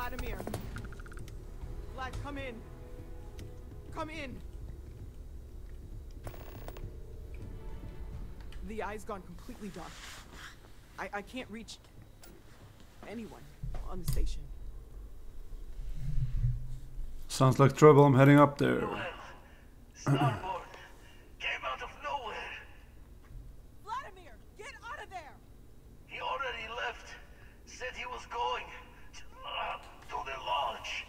Vladimir. Vlad, come in. Come in. The eye's gone completely dark. I can't reach anyone on the station. Sounds like trouble. I'm heading up there. Starboard came out of nowhere. Vladimir, get out of there! He already left. Said he was going to the lodge.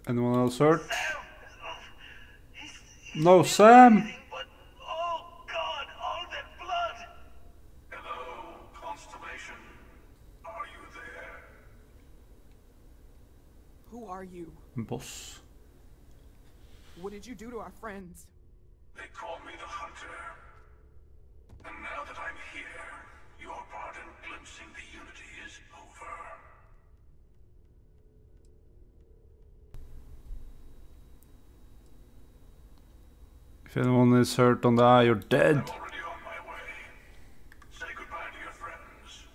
Anyone else hurt? Sam! No, Sam! But, oh God, all that blood! Hello, Constellation. Are you there? Who are you? Boss. What did you do to our friends? They call me the Hunter. And now that I'm here, your part in glimpsing the Unity is over. If anyone is hurt on the eye, you're dead. I'm already on my way. Say goodbye to your friends.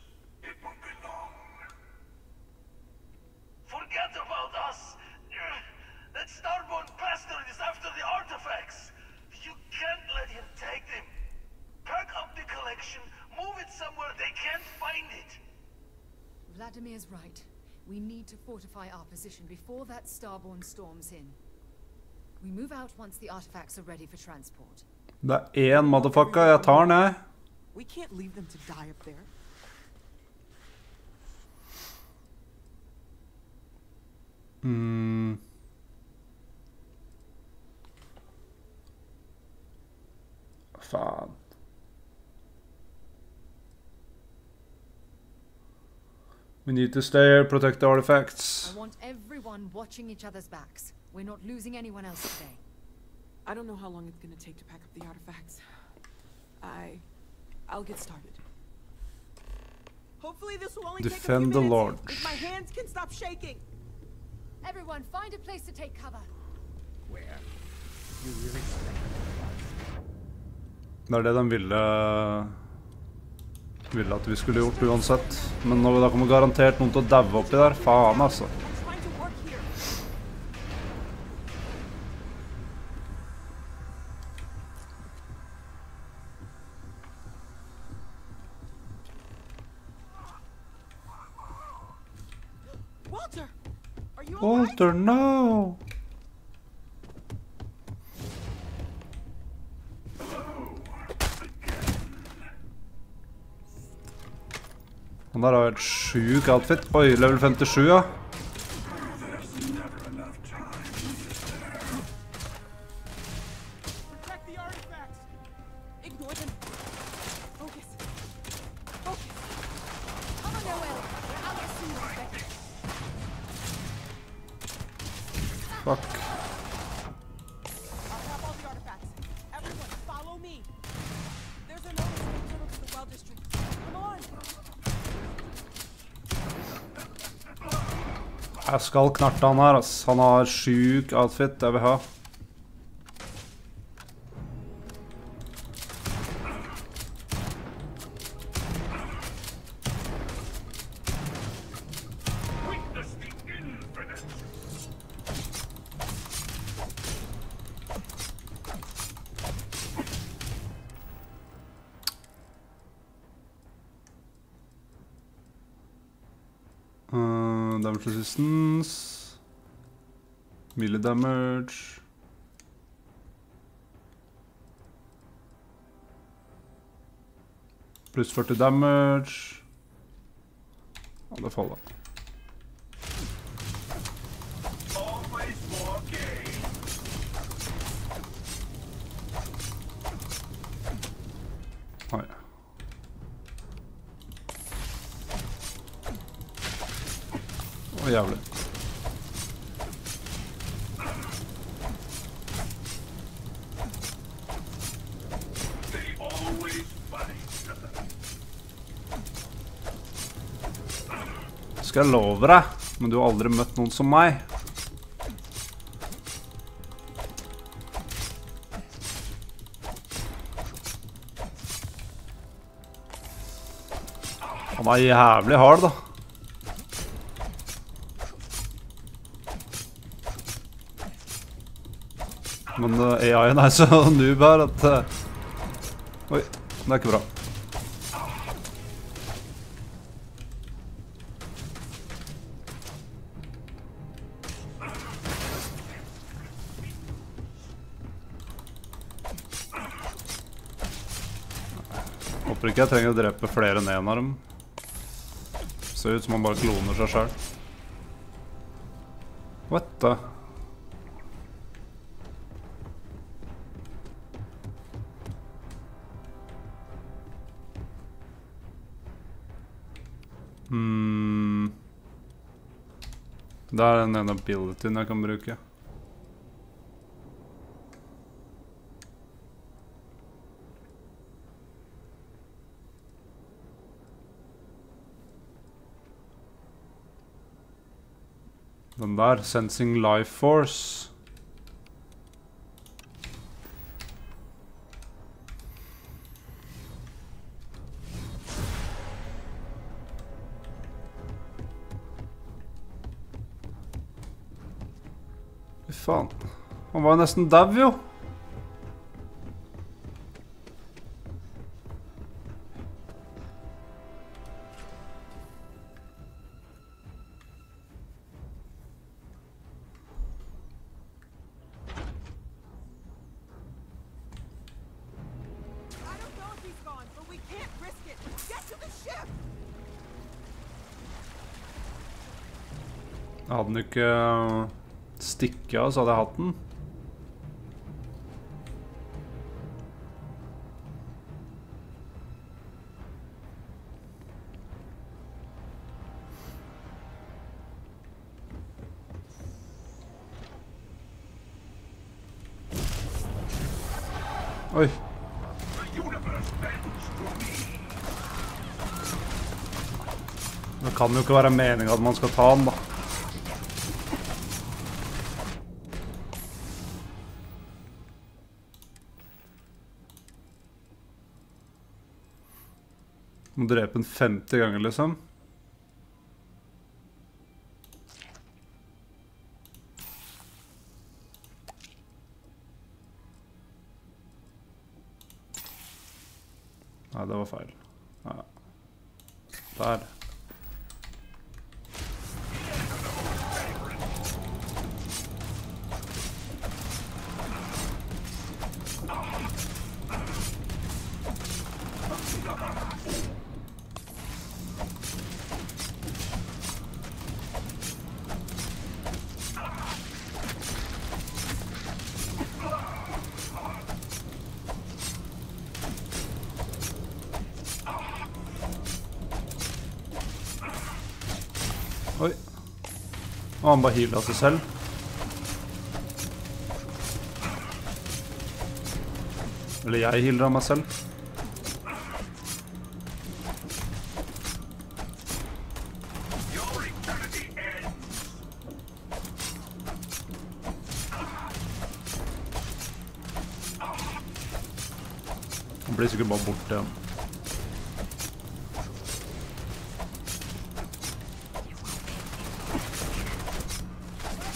It won't be long. Forget about us! That starborn bastard is after the artifacts! You can't let him take them! Pack up the collection, move it somewhere they can't find it! Vladimir's right. We need to fortify our position before that starborn storms in. We move out once the artifacts are ready for transport. Det er en motherfucker, jeg tar den her. We can't leave them to die up there. Faen. We need to stay here, protect the artifacts. I want everyone watching each other's backs. We're not losing anyone else today. I don't know how long it's gonna take to pack up the artifacts. I'll get started. Hopefully this will only take a few Defend the minutes. Lord. If my hands can stop shaking. Everyone, find a place to take cover. Where? You really expect Det er det de ville at vi skulle gjort uansett. Men når vi da kommer garantert noen til å daue oppi der, faen altså. I'm trying to work here. Walter, are you all right? Walter, no! Han der har et sjuk outfit. Oi, level 57, ja. Protect the artifacts. Ignore them. Focus. Focus. Come on, Noel. We're out as soon as ready. Fuck. I'll grab all the artifacts. Everyone, follow me. There's a notice in the tunnel to the well district. Come on. Jeg skal knarte han her, ass. Han har sjuk outfit, det vil jeg ha. Witness the infinite. Damage resistance. Melee damage. Pluss 40 damage. Ja, det faller. Always more game. Oi. Å, jævlig. They always fight. Skal jeg love deg, men du har aldri møtt noen som meg. Han er jævlig hard, da. Men AI-en er så noob her at... Oi, det er ikke bra. Håper ikke jeg trenger å drepe flere enn en av dem. Ser ut som han bare kloner seg selv. What the? Det er en abilityen jeg kan bruke. Den der, Sensing Life Force. Fy faen. Han var jo nesten dau, jo. Hadde den ikke stikket av, så hadde jeg hatt den. Oi. Det kan jo ikke være meningen at man skal ta den, da. Må drepe den 50 ganger, liksom. Nei, det var feil. Ja. Der. Oi. Og han bare healet seg selv. Eller jeg healer av meg selv. Han blir sikkert bare borte igjen.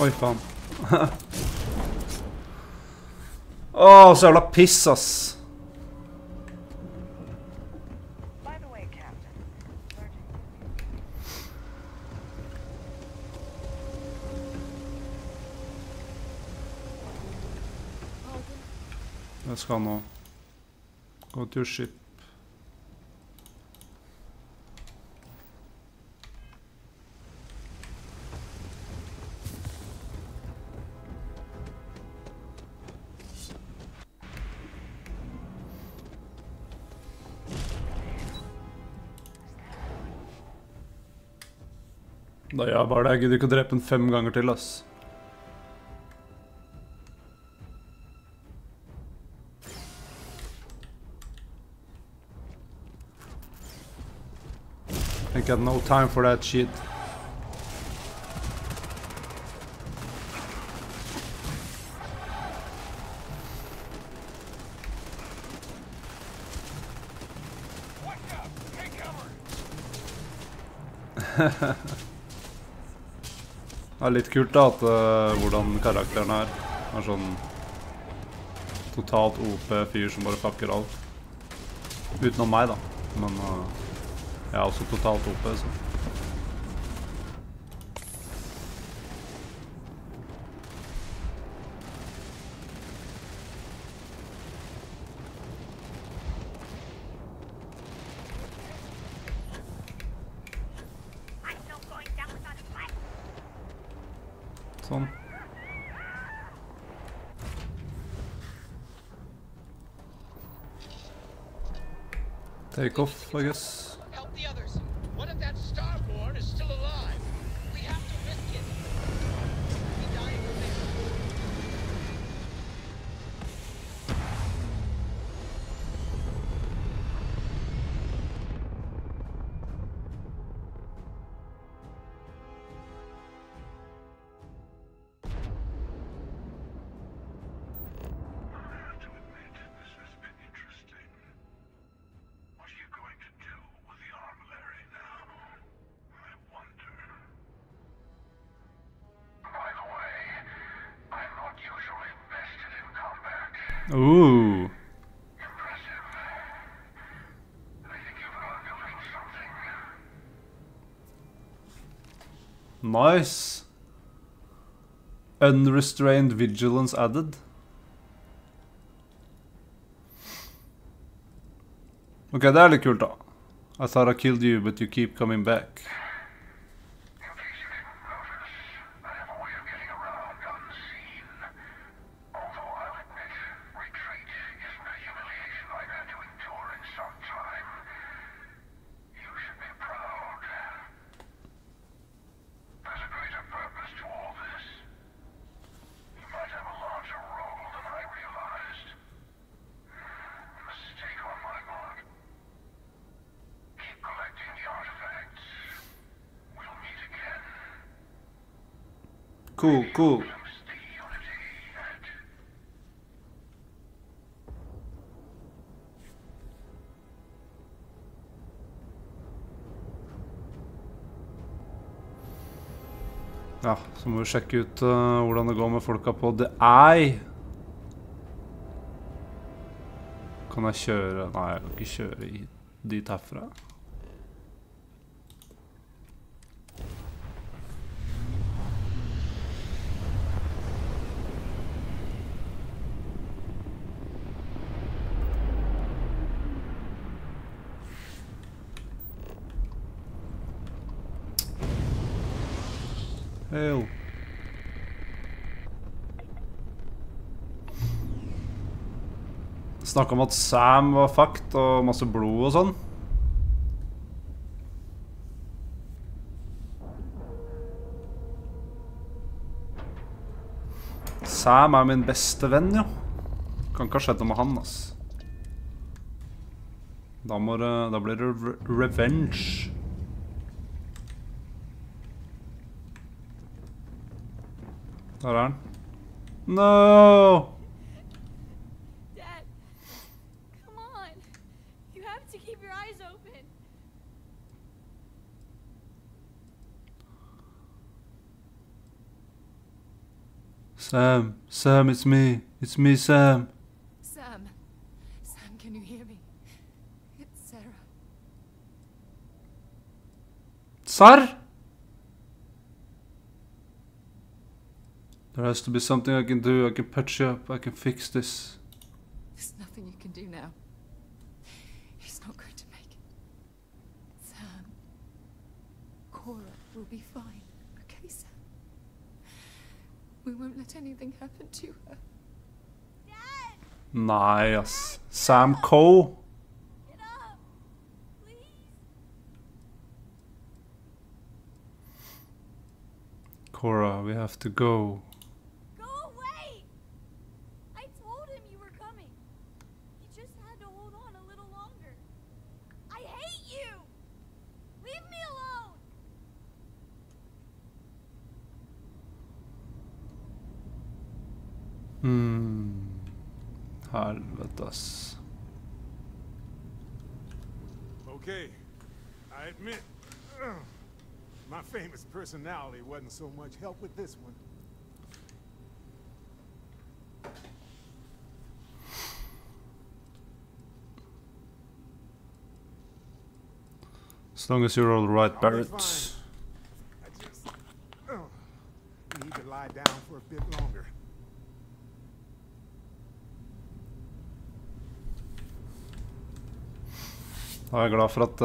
Oi, faen. Åh, så jævla piss, ass. Jeg skal nå gå til skip. Da gjør jeg bare det. Jeg gidder ikke å drepe den 5 ganger til, ass. I got no time for that shit. Det er litt kult da, at hvordan karakteren er. Han er sånn totalt OP fyr som bare pakker alt. Utenom meg da, men jeg er også totalt OP, så. Sånn. Take off, I guess. Help the others. What if that Starborn is still alive? We have to risk it. We die in the I have to admit, this has been interesting. What are you going to do with the armillary now? I wonder. By the way, I'm not usually vested in combat. Ooh. Impressive. I think you've built something. Nice. Unrestrained vigilance added. Ok, det er litt kult da. I thought I killed you, but you keep coming back. In case you didn't notice, I have a way of getting around unseen. Although I'll admit, retreat isn't a humiliation I've had to endure in some time. You should be proud. There's a greater purpose to all this. You might have a larger role than I realized. Mistake on my part. Keep collecting the artifacts. We'll meet again. Cool, cool. Glimpse the unity yet. Ja, så må vi sjekke ut hvordan det går med folka på The Eye. Kan jeg kjøre? Nei, jeg kan ikke kjøre dit herfra. Hail. Snakket om at Sam var fucked og masse blod og sånn. Sam er min beste venn, jo. Kan ikke ha skjedd noe med han, ass. Da blir det revenge. Der er han. No! Dad, come on. You have to keep your eyes open. Sam, it's me. It's me, Sam. Sam. Sam, can you hear me? It's Sarah. Sarr? There has to be something I can do. I can patch you up. I can fix this. There's nothing you can do now. He's not going to make it. Sam. Cora will be fine. Okay, Sam? We won't let anything happen to her. Dad, Nei, ass. Sam Coe. get up. Please. Cora, we have to go. Go away. I told him you were coming. He just had to hold on a little longer. I hate you. Leave me alone. Helvete, ass. Okay, I admit, My famous personality wasn't so much help with this one. As long as you're all right, I'll be Barrett. fine. I just need to lie down for a bit longer. Da er jeg glad for at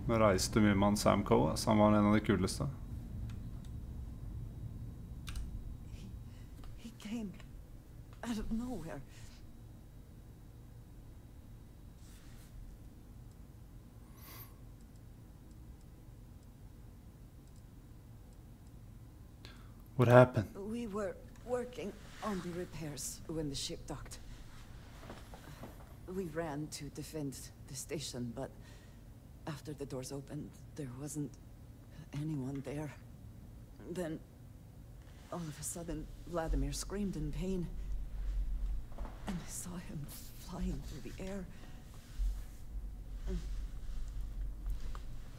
vi reiste mye med han Sam Coe, så han var en av de kuleste. He came out of nowhere. What happened? We were working on the repairs when the ship docked. We ran to defend the station, but after the doors opened, there wasn't anyone there. Then, all of a sudden, Vladimir screamed in pain. And I saw him flying through the air.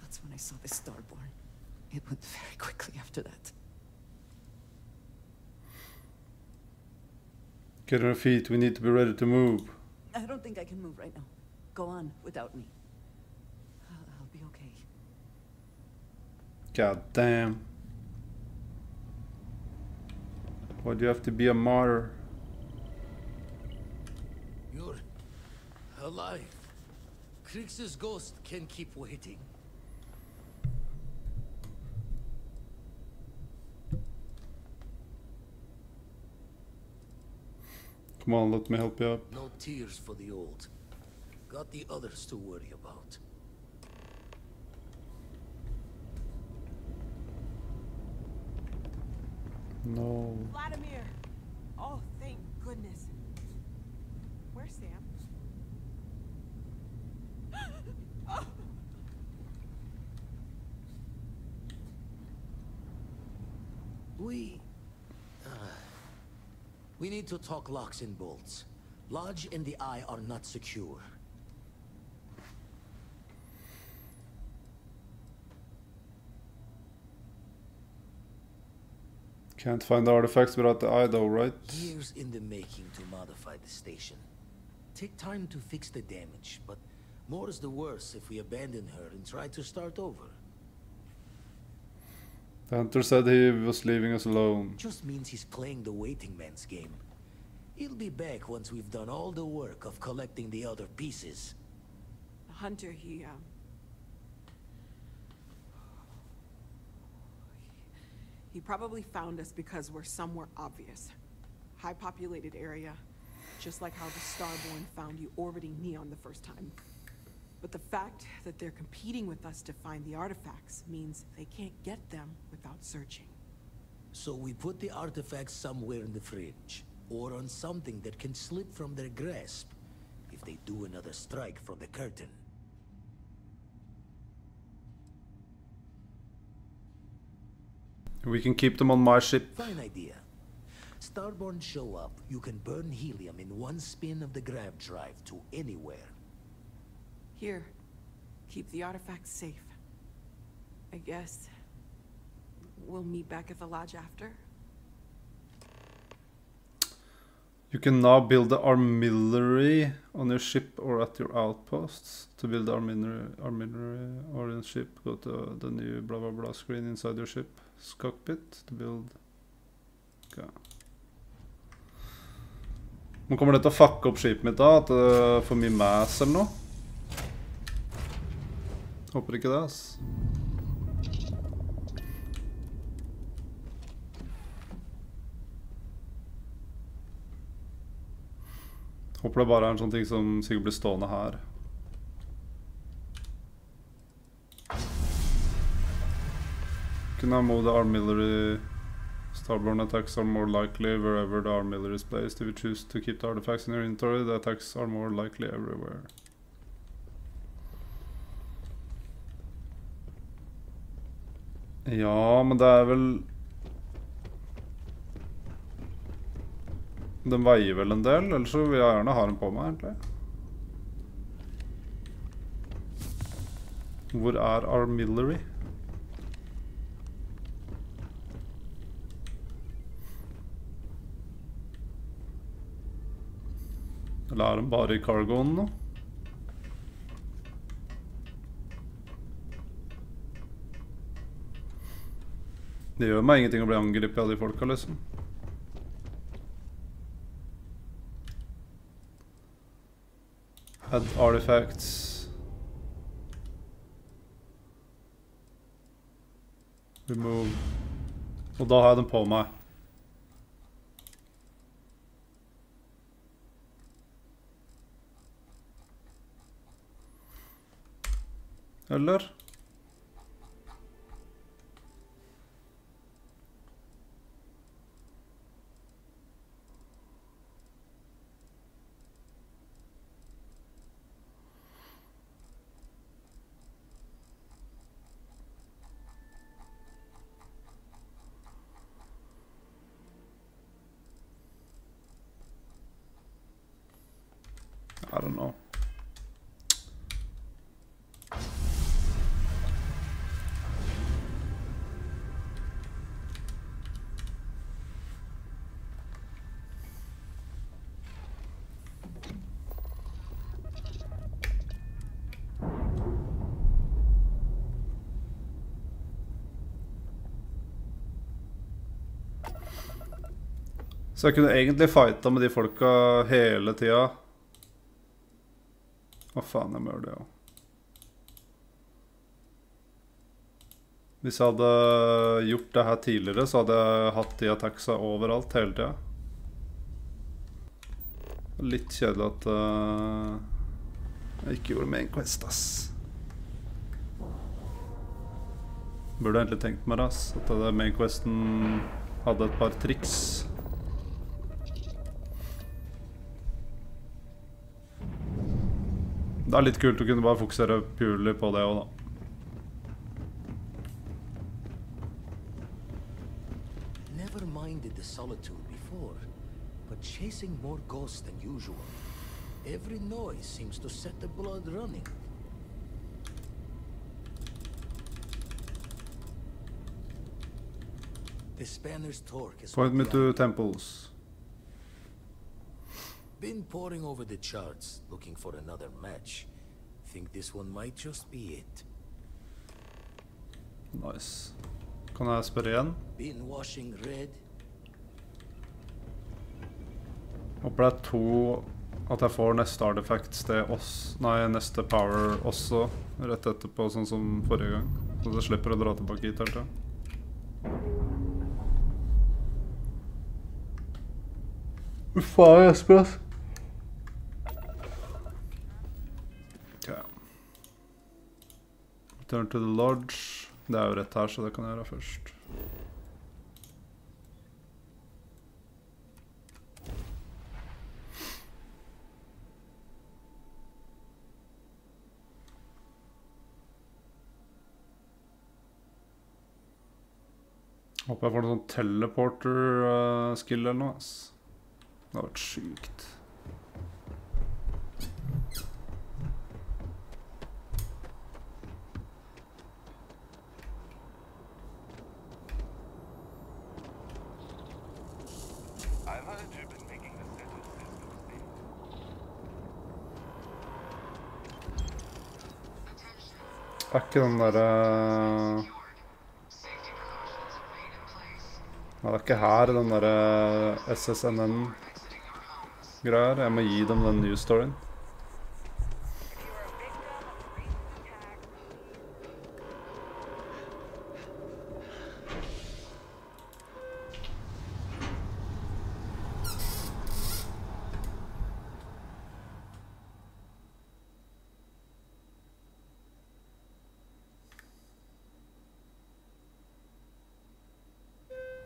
That's when I saw the Starborn. It went very quickly after that. Get on your feet, we need to be ready to move. I don't think I can move right now. Go on without me. I'll be okay. God damn. Why do you have to be a martyr? You're alive. Krix's ghost can keep waiting. Come on, let me help you up. No tears for the old. Got the others to worry about. No. Vladimir! Oh, thank goodness. Where's Sam? Oh. We need to talk locks and bolts. Lodge and the Eye are not secure. Can't find the artifacts without the eye though, right? Years in the making to modify the station. Take time to fix the damage, but more is the worse if we abandon her and try to start over. The hunter said he was leaving us alone. Just means he's playing the waiting man's game. He'll be back once we've done all the work of collecting the other pieces. The hunter, he probably found us because we're somewhere obvious. High populated area, just like how the Starborn found you orbiting Neon the first time. But the fact that they're competing with us to find the artifacts means they can't get them without searching. So we put the artifacts somewhere in the fridge, or on something that can slip from their grasp if they do another strike from the curtain. We can keep them on my ship. Fine idea. Starborn show up, you can burn helium in one spin of the grav drive to anywhere. Here, keep the artifacts safe. I guess we'll meet back at the lodge after. You can now build the artillery on your ship or at your outposts. To build the artillery or in ship, go to the new blah blah blah screen inside your ship's cockpit to build. Okay. Men kommer det til å fucke opp skipet mitt da? At det får mye mass eller noe? Håper ikke det, ass. Håper det bare er en sånn ting som sikkert blir stående her. Can I move the artillery? Starborn attacks are more likely wherever the artillery is placed. If you choose to keep the artifacts in your inventory, the attacks are more likely everywhere. Ja, men det er vel... Den veier vel en del, ellers så vil jeg gjerne ha den på meg, egentlig. Hvor Armillery? Eller de bare I cargoen nå? Det gjør meg ingenting å bli angrepet av de folka, liksom. Add artifacts. Remove. Og da har jeg den på meg. Eller? I don't know. Så jeg kunne egentlig fighta med de folka hele tida. Hva faen, jeg må gjøre det også. Hvis jeg hadde gjort det her tidligere, så hadde jeg hatt de attacksa overalt hele tida. Litt kjedelig at jeg ikke gjorde main quest, ass. Burde egentlig tenkt meg det, ass. At main questen hadde et par triks. Det litt kult å kunne bare fokusere purely på det også, da. Never minded the solitude before, but chasing more ghosts than usual. Every noise seems to set the blood running. The spanner's torque is Point me to temples. Been poring over the charts, looking for another match. Think this one might just be it. Nice. Kan jeg spørre igjen? Been washing red. Håper det to at jeg får neste artifacts det også. Nei, neste power også. Rett etterpå, sånn som forrige gang. Så det slipper å dra tilbake hit hele tiden. Faen, Jesper, ass. Return to the lodge. Det jo rett her, så det kan jeg gjøre først. Håper jeg får noen sånn teleporter-skill eller noe, ass. Det har vært sykt. Ikke den der... Det ikke her, den der SSNN-greier. Jeg må gi dem den new storyen.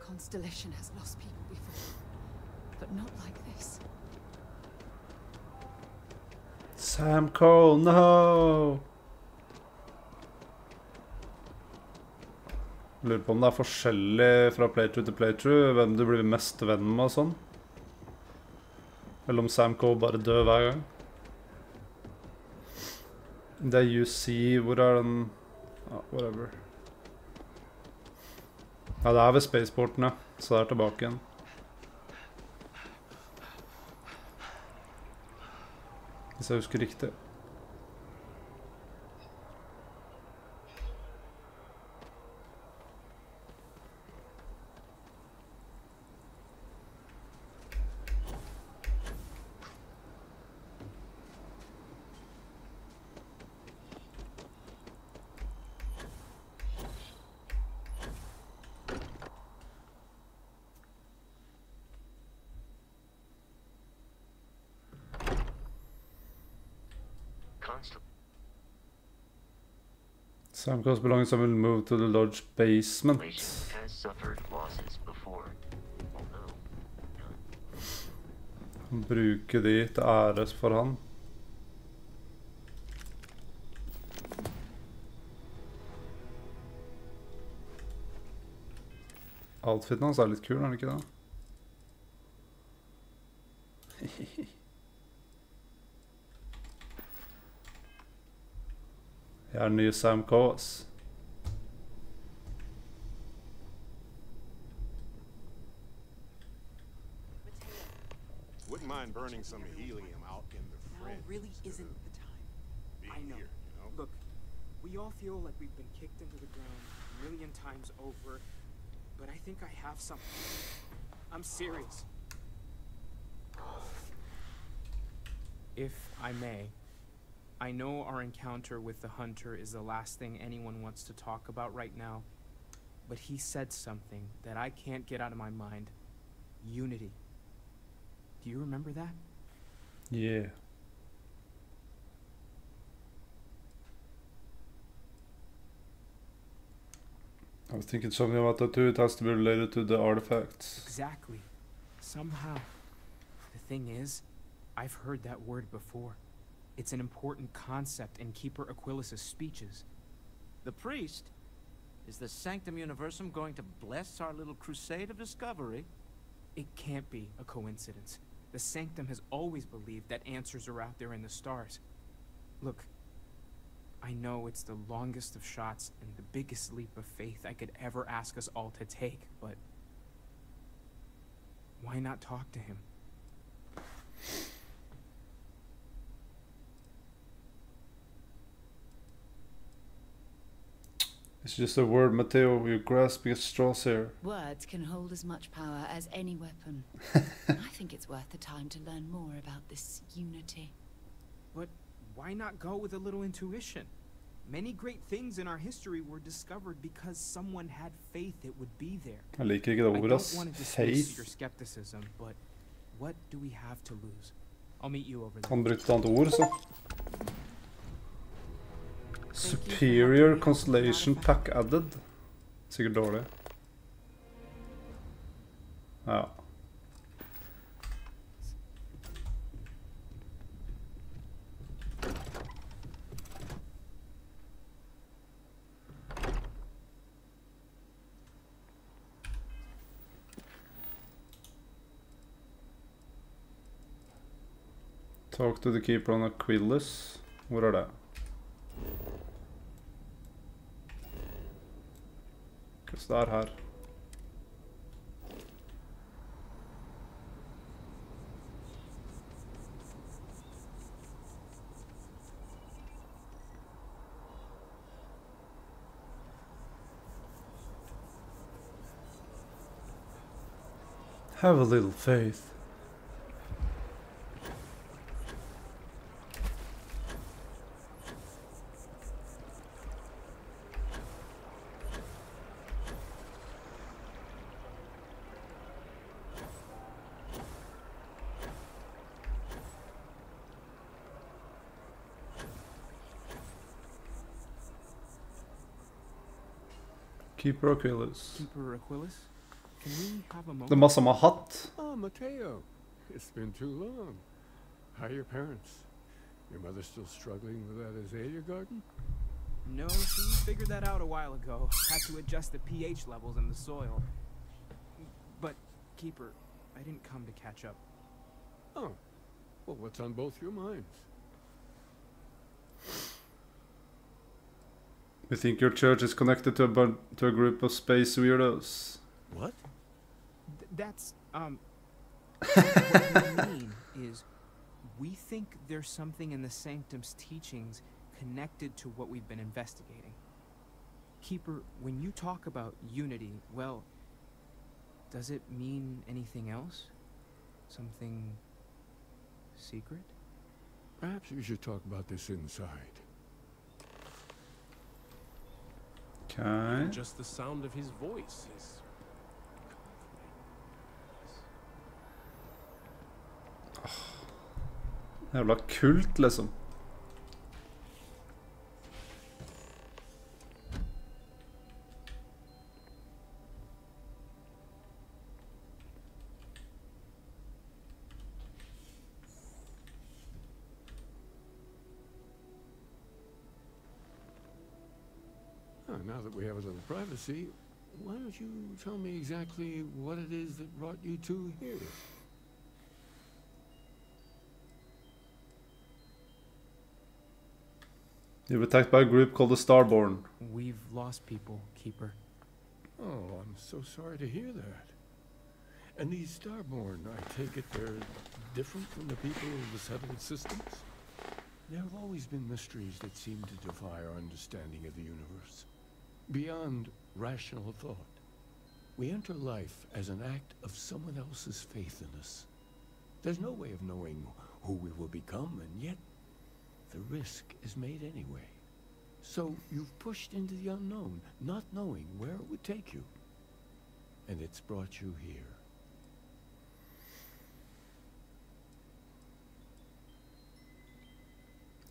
Constellation has lost people before, but not like this. Sam Cole, no! Lurer på om det forskjellig fra playthrough til playthrough, hvem du blir mest venn med og sånn. Eller om Sam Cole bare dør hver gang. Det UC, hvor den... Ja, whatever. Ja, det er ved spaceporten, ja. Så det er tilbake igjen. Hvis jeg husker riktig. Sam Coast belongings will move to the lodge basement. Has suffered losses before, although none. Bruke de til æres for han. Outfiten hans er litt kul, er det ikke det? Jeg er ny Sam Coast. Wouldn't mind burning some helium out in the Now fridge. really isn't the time. Being I know. here, you know? Look, we all feel like we've been kicked into the ground a million times over, but I think I have something. I'm serious. If I may, I know our encounter with the Hunter is the last thing anyone wants to talk about right now, but he said something that I can't get out of my mind. Unity. Do you remember that? Yeah. I was thinking something about that too. It has to be related to the artifacts. Exactly. Somehow. The thing is, I've heard that word before. It's an important concept in Keeper Aquilas's speeches. The priest? Is the Sanctum Universum going to bless our little crusade of discovery? It can't be a coincidence. The Sanctum has always believed that answers are out there in the stars. Look, I know it's the longest of shots and the biggest leap of faith I could ever ask us all to take, but why not talk to him? It's just a word, Matteo. You're grasping at straws here. Words can hold as much power as any weapon. I think it's worth the time to learn more about this unity. But why not go with a little intuition? Many great things in our history were discovered because someone had faith it would be there. Jeg liker ikke det I ordet, don't ass. want to dismiss Faith. your skepticism, but what do we have to lose? I'll meet you over there. Han brukte et annet ord, så. Superior Constellation Pack Added. Sikkert dårlig. Ja. Talk to the keeper on Aquilas. Hvor er det? Så det er her. Have a little faith. Keeper Aquilas. Keeper Aquilas? Can we have a moment? Det er masse med hatt. Oh, Matteo. It's been too long. How are your parents? Your mother still struggling with that azalea garden? No, she figured that out a while ago. Had to adjust the pH levels in the soil. But, Keeper, I didn't come to catch up. Oh. Well, what's on both your minds? We think your church is connected to a group of space weirdos. What? That's, what we mean is, we think there's something in the Sanctum's teachings connected to what we've been investigating. Keeper, when you talk about unity, well, does it mean anything else? Something secret? Perhaps we should talk about this inside. Okay. Just the sound of his voice is Jävla kult, liksom. Now that we have a little privacy, why don't you tell me exactly what it is that brought you two here? You were attacked by a group called the Starborn. We've lost people, Keeper. Oh, I'm so sorry to hear that. And these Starborn, I take it they're different from the people of the settled systems? There have always been mysteries that seem to defy our understanding of the universe. Beyond rational thought. We enter life as an act of someone else's faith in us. There's no way of knowing who we will become, and yet the risk is made anyway. So you've pushed into the unknown, not knowing where it would take you. And it's brought you here.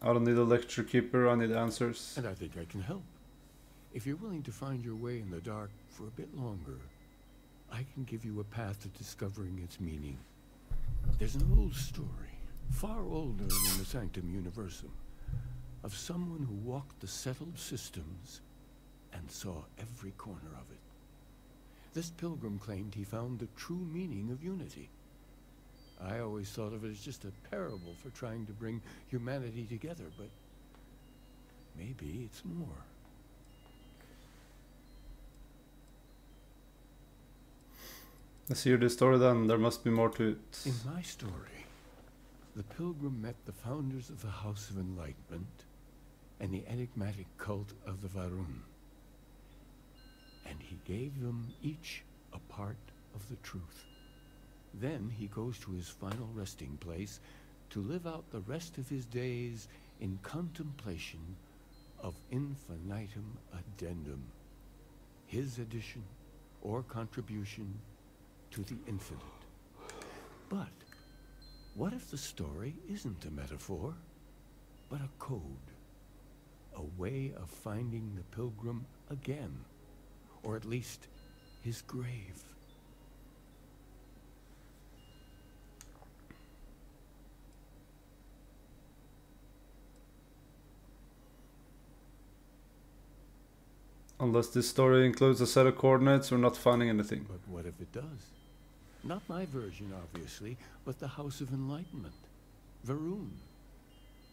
I don't need a lecture, Keeper. I need answers. And I think I can help. If you're willing to find your way in the dark for a bit longer, I can give you a path to discovering its meaning. There's an old story, far older than the Sanctum Universum, of someone who walked the settled systems and saw every corner of it. This pilgrim claimed he found the true meaning of unity. I always thought of it as just a parable for trying to bring humanity together, but maybe it's more. Let's hear this story then. There must be more to it. In my story, the pilgrim met the founders of the House of Enlightenment and the enigmatic cult of the Varun. And he gave them each a part of the truth. Then he goes to his final resting place to live out the rest of his days in contemplation of infinitum addendum, his addition or contribution to the infinite. But what if the story isn't a metaphor, but a code? A way of finding the pilgrim again, or at least his grave. Unless this story includes a set of coordinates, we're not finding anything. But what if it does? Not my version, obviously, but the House of Enlightenment. Varun.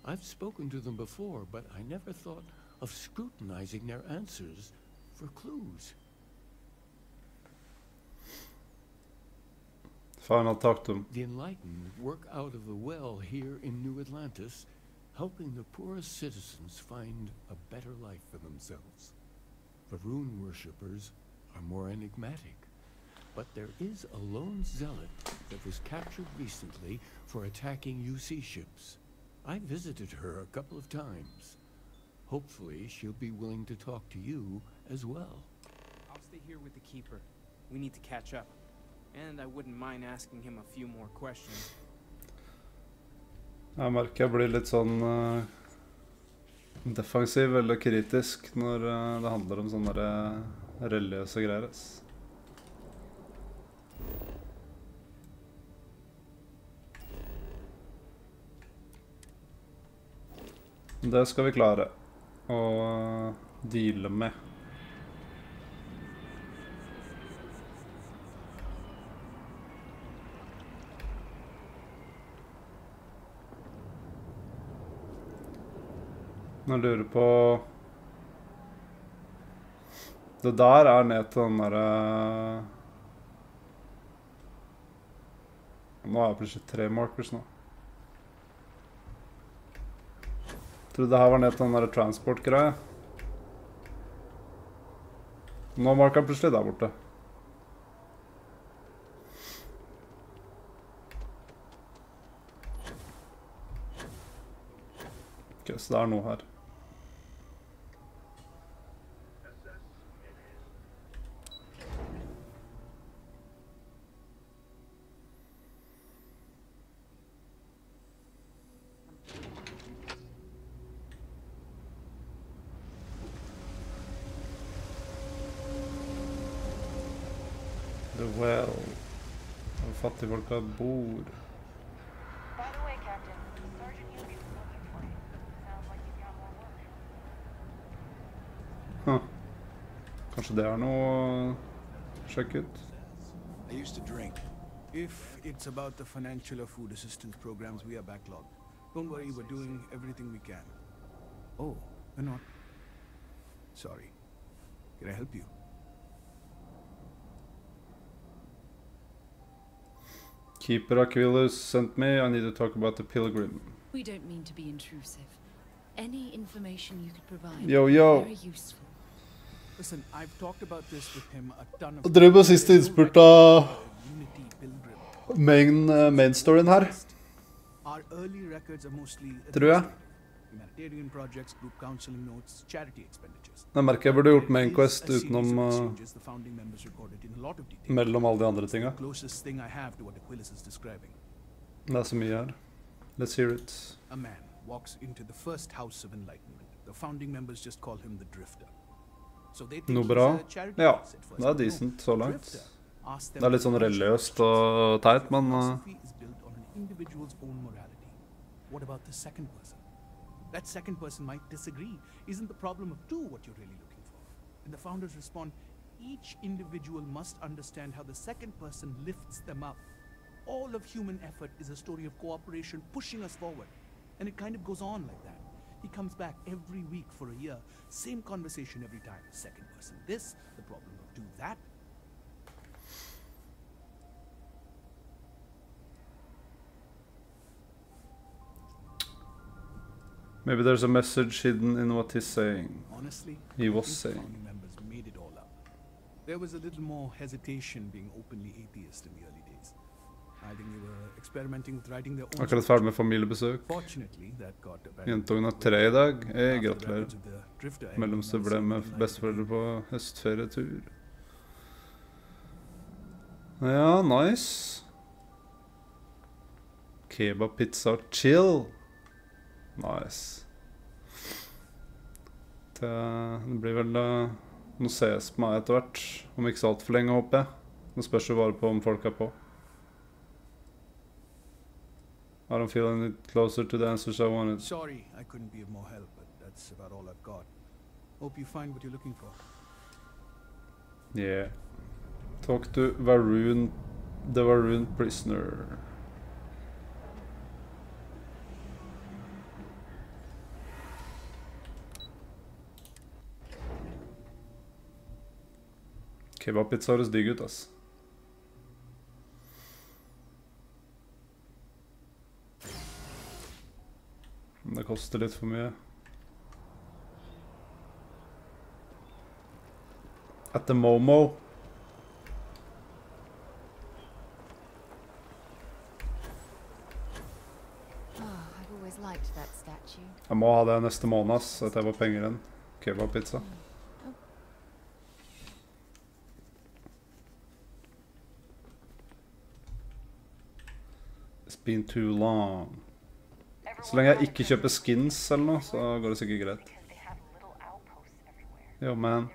I've spoken to them before, but I never thought of scrutinizing their answers for clues. Fine, I'll talk to them. The Enlightened work out of the well here in New Atlantis, helping the poorest citizens find a better life for themselves. Varun worshippers are more enigmatic, but there is a lone zealot that was captured recently for attacking UC ships. I visited her a couple of times. Hopefully she'll be willing to talk to you as well. I'll stay here with the Keeper. We need to catch up. And I wouldn't mind asking him a few more questions. Jeg merker jeg blir litt sånn defensiv eller kritisk når det handler om sånne religiøse greier. Det skal vi klare å deale med. Jeg lurer på Det der ned til den der... Nå har jeg plutselig 3 markers nå. Jeg trodde det her var ned til den der transport-greia. Nå marker jeg plutselig der borte. Ok, så det er noe her. The well. Hvor fattige folka bor. By the way, Captain, Sergeant Young is looking for you. Sounds like you've got more work. Huh. Kanskje det er noe å sjekke ut. I used to drink. If it's about the financial or food assistance programs, we are backlogged. Don't worry, we're doing everything we can. Oh, we're not. Sorry. Can I help you? Keeper Aquilus sent me. I need to talk about the pilgrim. We don't mean to be intrusive. Any information you could provide Yo, would be yo. very useful. Listen, I've talked about this with him a ton of Jeg drev på siste innspurt av main storyen her. Our early records are mostly Tror jeg. humanitarian projects, group counseling notes, charity expenditures. Jeg merker jeg burde gjort main quest utenom The founding members recorded in a lot of detail. mellom alle de andre tinga. The closest thing I have to what Aquilus is describing. Det er så mye her. Let's hear it. A man walks into the first house of enlightenment. The founding members just call him the Drifter. So they think Noe he's bra? a charity Ja, case at first, det er but no. decent så langt. Drifter asks them Det er litt sånn religiøst og teit, men philosophy is built on an individual's own morality. What about the second person? That second person might disagree. Isn't the problem of two what you're really looking for? And the founders respond, each individual must understand how the second person lifts them up. All of human effort is a story of cooperation pushing us forward. And it kind of goes on like that. He comes back every week for a year. Same conversation every time. Second person this, the problem of two that. maybe there's a message hidden in what he's saying. Honestly, He was I think the saying. founding members made it all up. There was a little more hesitation being openly atheist in the early days. I think they were experimenting with writing their own. Akkurat ferdig med familiebesøk. Fortunately, that got abandoned. Jentungen har 3 i dag. After the Gratulerer. rapids of the Drifter era, Mellomste ble med besteforeldre på høstferietur. Ja, nice. Kebab, pizza og chill. Nice. Det blir vel noe ses på meg etter hvert. Om ikke så alt for lenge, håper jeg. Det spørs jo bare på om folk er på. I don't feel any closer to the answers I wanted. Sorry, I couldn't be of more help, but that's about all I've got. Hope you find what you're looking for. Yeah. Talk to Varun, the Varun prisoner. Kebabpizza høres digg ut, ass. Men det koster litt for mye. At the Momo. I've always liked that statue. Jeg må ha det neste måned, ass, at jeg får penger igjen. Kebabpizza. It's been too long. Så lenge jeg ikke kjøper skins eller noe, så går det sikkert greit. Yo, man.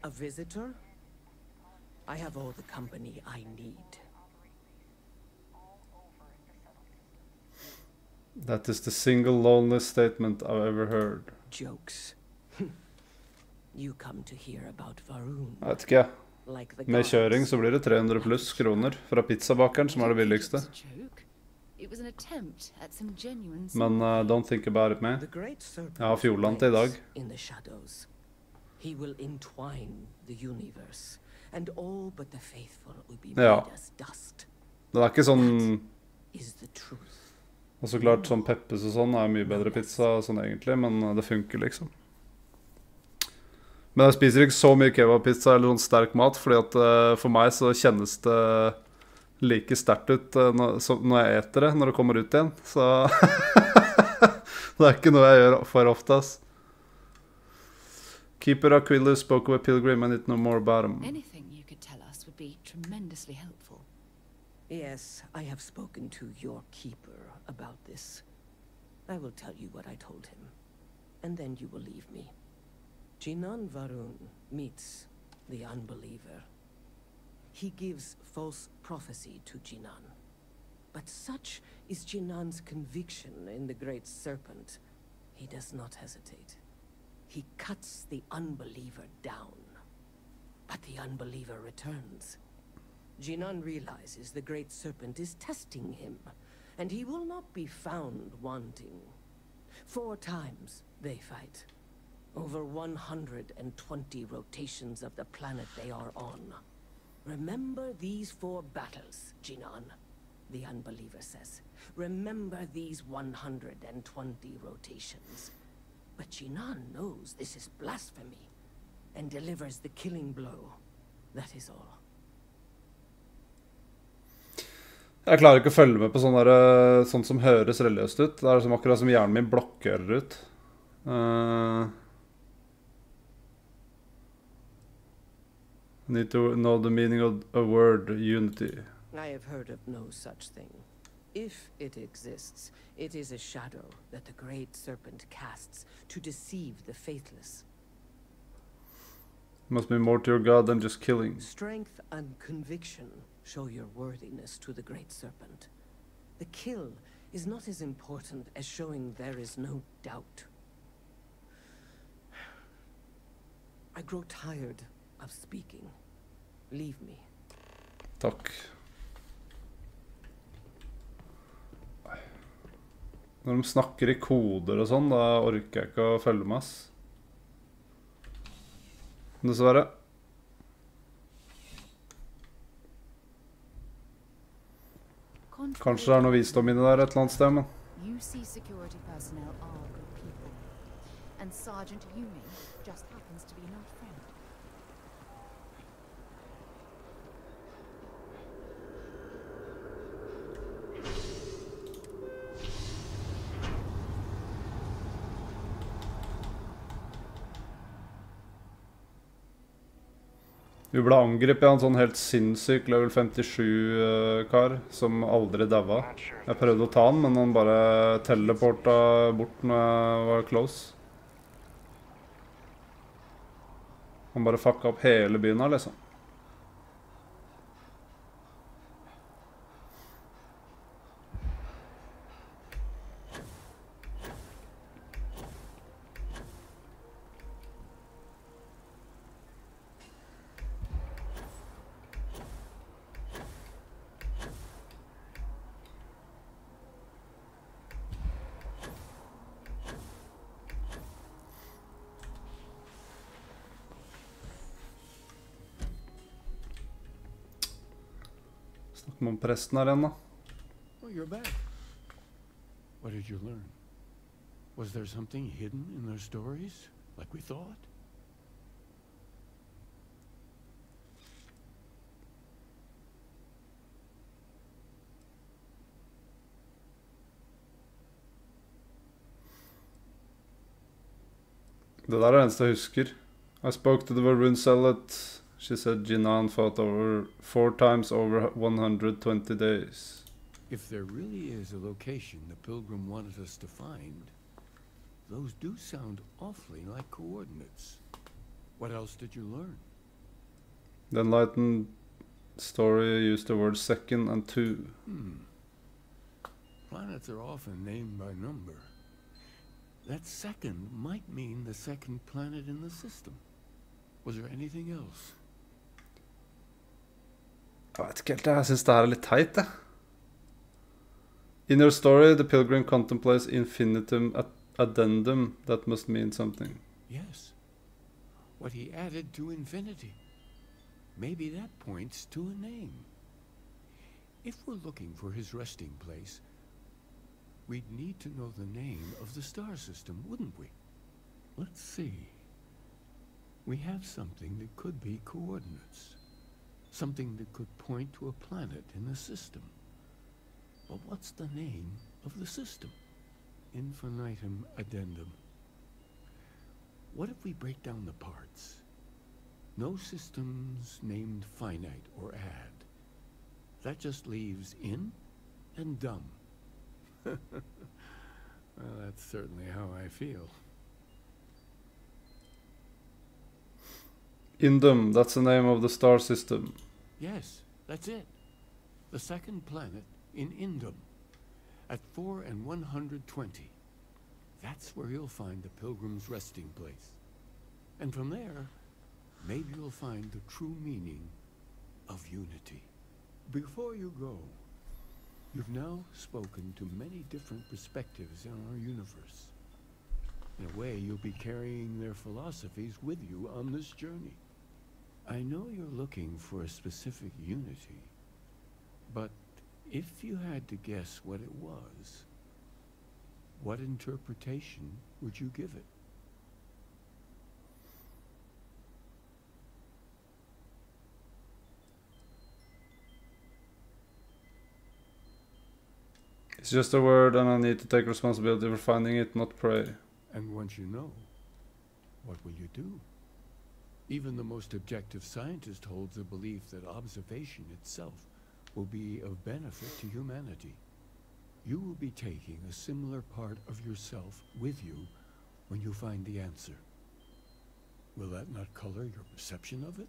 A visitor? I have all the company I need. That is the single loneliest statement I've ever heard. Jokes. You come to hear about Varun. Jeg vet ikke, med kjøring så blir det 300 pluss kroner fra pizzabakeren, som er det billigste. It was an attempt at some genuine Men don't think about it, man. Jeg har Fjordland til i dag. In the shadows. He will entwine the universe, and all but the faithful will be Ja. made as dust. Det ikke sånn... Is the truth. Og så klart, sånn Peppes og sånn mye bedre pizza sånn egentlig, men det funker liksom. Men jeg spiser ikke så mye kebabpizza eller sånn sterk mat, fordi at for meg så kjennes det like sterkt ut når jeg eter det, når det kommer ut igjen. Så det ikke noe jeg gjør for ofte, ass. Keeper Aquilus spoke of a pilgrim and didn't know more about him. Anything you could tell us would be tremendously helpful. Yes, I have spoken to your keeper about this. I will tell you what I told him, and then you will leave me. Jinan Varun meets the unbeliever. He gives false prophecy to Jinan. But such is Jinan's conviction in the Great Serpent, he does not hesitate. He cuts the unbeliever down. But the unbeliever returns. Jinan realizes the Great Serpent is testing him, and he will not be found wanting. 4 times they fight. Over 120 rotations of the planet they are on. Remember these 4 battles, Jinan, the unbeliever says. Remember these 120 rotations. But Jinan knows this is blasphemy, and delivers the killing blow. That is all. Jeg klarer ikke å følge med på sånn som høres religiøst ut. Det som akkurat som hjernen min blokkerer ut. Need to know the meaning of a word, unity. I have heard of no such thing. If it exists, it is a shadow that the Great Serpent casts to deceive the faithless. Must be more to your God than just killing. Strength and conviction show your worthiness to the Great Serpent. The kill is not as important as showing there is no doubt. I grow tired of speaking. Leave me. Takk. Når de snakker i koder og sånn, da orker jeg ikke å følge med, ass. Dessverre. Kanskje det er noe visdom inni der et eller annet sted, men... You see security personnel are good people. And Sergeant Yumi just happens to be an old friend. Vi ble angrepet av en sånn helt sinnssyk level 57-kar som aldri daua. Jeg prøvde å ta han, men han bare teleporta bort når jeg var close. Han bare fucka opp hele byen her, liksom. Om presten her igjen, da. Oh, you're back. What did you learn? Was there something hidden in their stories, like we thought? Det der er det eneste jeg husker. I spoke to the Varun Zealot. She said Jinan fought over 4 times over 120 days. If there really is a location the Pilgrim wanted us to find, those do sound awfully like coordinates. What else did you learn? The Enlightened story used the words second and 2. Planets are often named by number. That second might mean the second planet in the system. Was there anything else? Jeg vet ikke helt, jeg synes det her er litt teit, det. In your story, the pilgrim contemplates infinitum addendum. That must mean something. Yes. what he added to infinity. Maybe that points to a name. If we're looking for his resting place, we'd need to know the name of the star system, wouldn't we? Let's see. We have something that could be coordinates. Something that could point to a planet in the system. But what's the name of the system? Infinitum addendum. What if we break down the parts? No systems named finite or add. That just leaves in and dumb. Well, that's certainly how I feel. Indum, that's the name of the star system. Yes, that's it. The second planet in Indum, at 4 and 120. That's where you'll find the Pilgrim's resting place. And from there, maybe you'll find the true meaning of unity. Before you go, you've now spoken to many different perspectives in our universe. In a way, you'll be carrying their philosophies with you on this journey. I know you're looking for a specific unity, but if you had to guess what it was, what interpretation would you give it? It's just a word and I need to take responsibility for finding it, not pray. And once you know, what will you do? Even the most objective scientist holds a belief that observation itself will be of benefit to humanity. You will be taking a similar part of yourself with you when you find the answer. Will that not color your perception of it?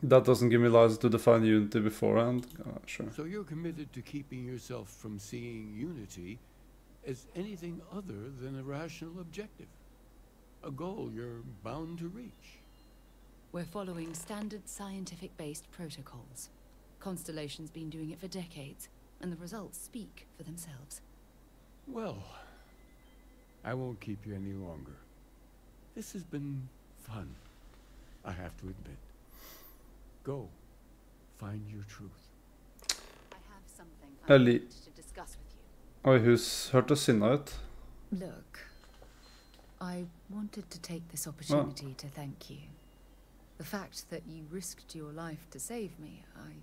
That doesn't give me license to define unity beforehand. Sure. So you're committed to keeping yourself from seeing unity as anything other than a rational objective. A goal you're bound to reach. We're following standard scientific-based protocols. Constellation's been doing it for decades, and the results speak for themselves. Well, I won't keep you any longer. This has been fun, I have to admit. Go, find your truth. I have something I Ellie. want to discuss with you. Oi, hun hørtes sinna ut. Look, I wanted to take this opportunity to thank you. The fact that you risked your life to save me, I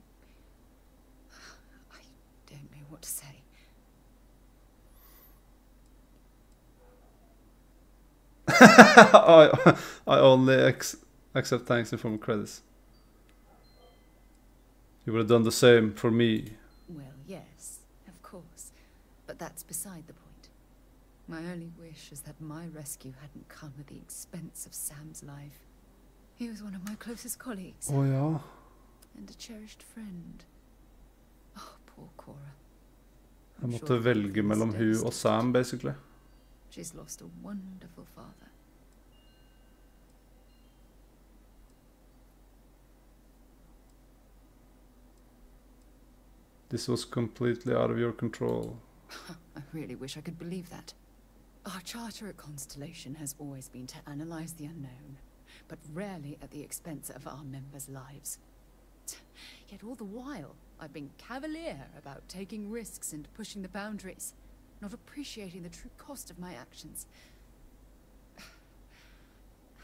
don't know what to say. I only accept thanks in form of credits. You would have done the same for me. Well, yes, of course. But that's beside the point. My only wish is that my rescue hadn't come at the expense of Sam's life. He was one of my closest colleagues. Oh, ja. And a cherished friend. Oh, poor Cora. Jeg måtte velge mellom hun og Sam, basically. She's lost a wonderful father. This was completely out of your control. I really wish I could believe that. Our charter at Constellation has always been to analyze the unknown, but rarely at the expense of our members' lives. Yet all the while, I've been cavalier about taking risks and pushing the boundaries, not appreciating the true cost of my actions.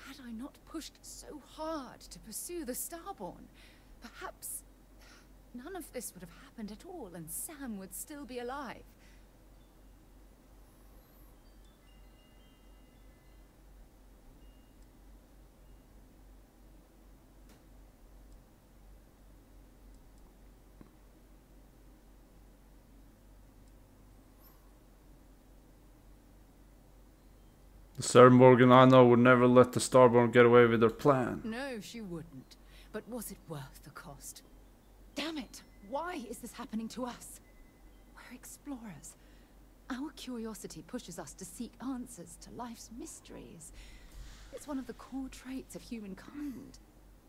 Had I not pushed so hard to pursue the Starborn, perhaps none of this would have happened at all, and Sam would still be alive. Sir Morgan, I know, would never let the Starborn get away with their plan. No, she wouldn't. But was it worth the cost? Damn it! Why is this happening to us? We're explorers. Our curiosity pushes us to seek answers to life's mysteries. It's one of the core traits of humankind.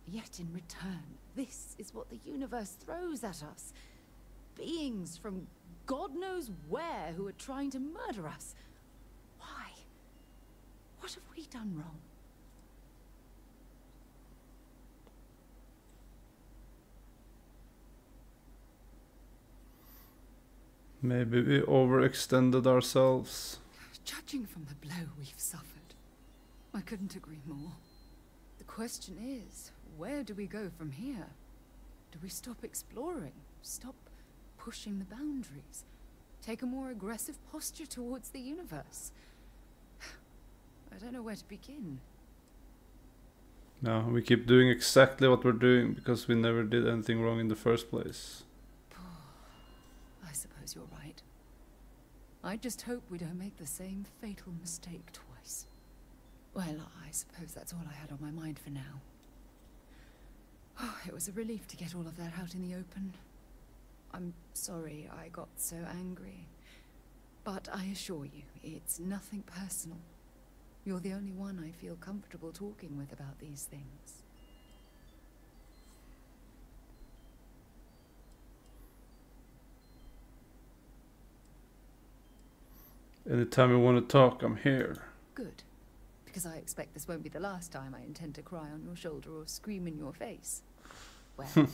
Yet in return, this is what the universe throws at us. beings from God knows where who are trying to murder us. Why? What have we done wrong? Maybe we overextended ourselves. Judging from the blow we've suffered, I couldn't agree more. The question is, where do we go from here? Do we stop exploring? Stop pushing the boundaries? Take a more aggressive posture towards the universe? I don't know where to begin. No, we keep doing exactly what we're doing because we never did anything wrong in the first place. I suppose you're right. I just hope we don't make the same fatal mistake twice. Well, I suppose that's all I had on my mind for now. Oh, it was a relief to get all of that out in the open. I'm sorry I got so angry. But I assure you, it's nothing personal. You're the only one I feel comfortable talking with about these things. Anytime you want to talk, I'm here. Good. Because I expect this won't be the last time I intend to cry on your shoulder or scream in your face. Well,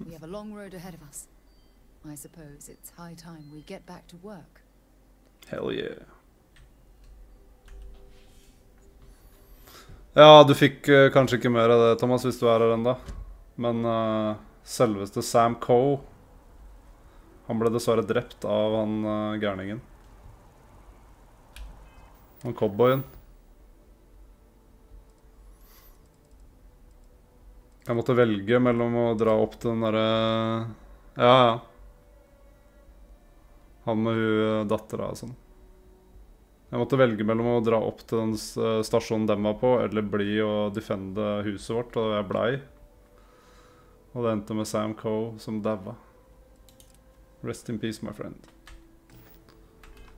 we have a long road ahead of us. I suppose it's high time we get back to work. Hell yeah. Ja, du fikk kanskje ikke mer av det, Thomas, hvis du er her enda. Men selveste Sam Coe, han ble dessverre drept av han gærningen. Han cowboyen. Jeg måtte velge mellom å dra opp til den derre... Ja. Han med hun dattera og sånn. Jeg måtte velge mellom å dra opp til den stasjonen dem var på, eller bli og defende huset vårt, og jeg blei. Og det endte med Sam Coe som daua. Rest in peace, my friend.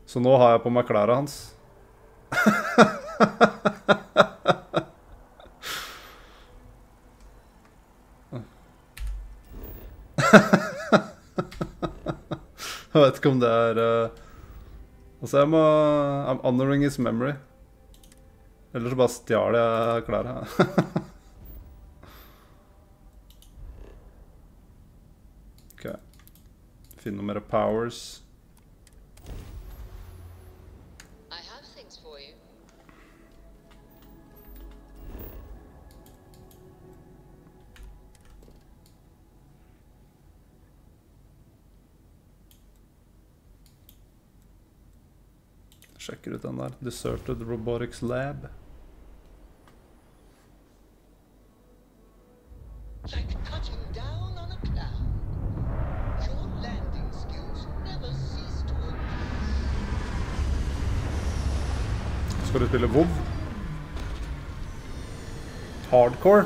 Så nå har jeg på meg klærne hans. Jeg vet ikke om det er... Altså, I'm honoring his memory. Ellers så bare stjal jeg klærne. Ok. Finne noe mer powers. I have things for you. Sjekker ut den der. Deserted Robotics Lab. Like cutting down on a cloud. Your landing skills never cease to impress. Skal du spille WoW? Hardcore?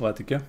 Vet ikke.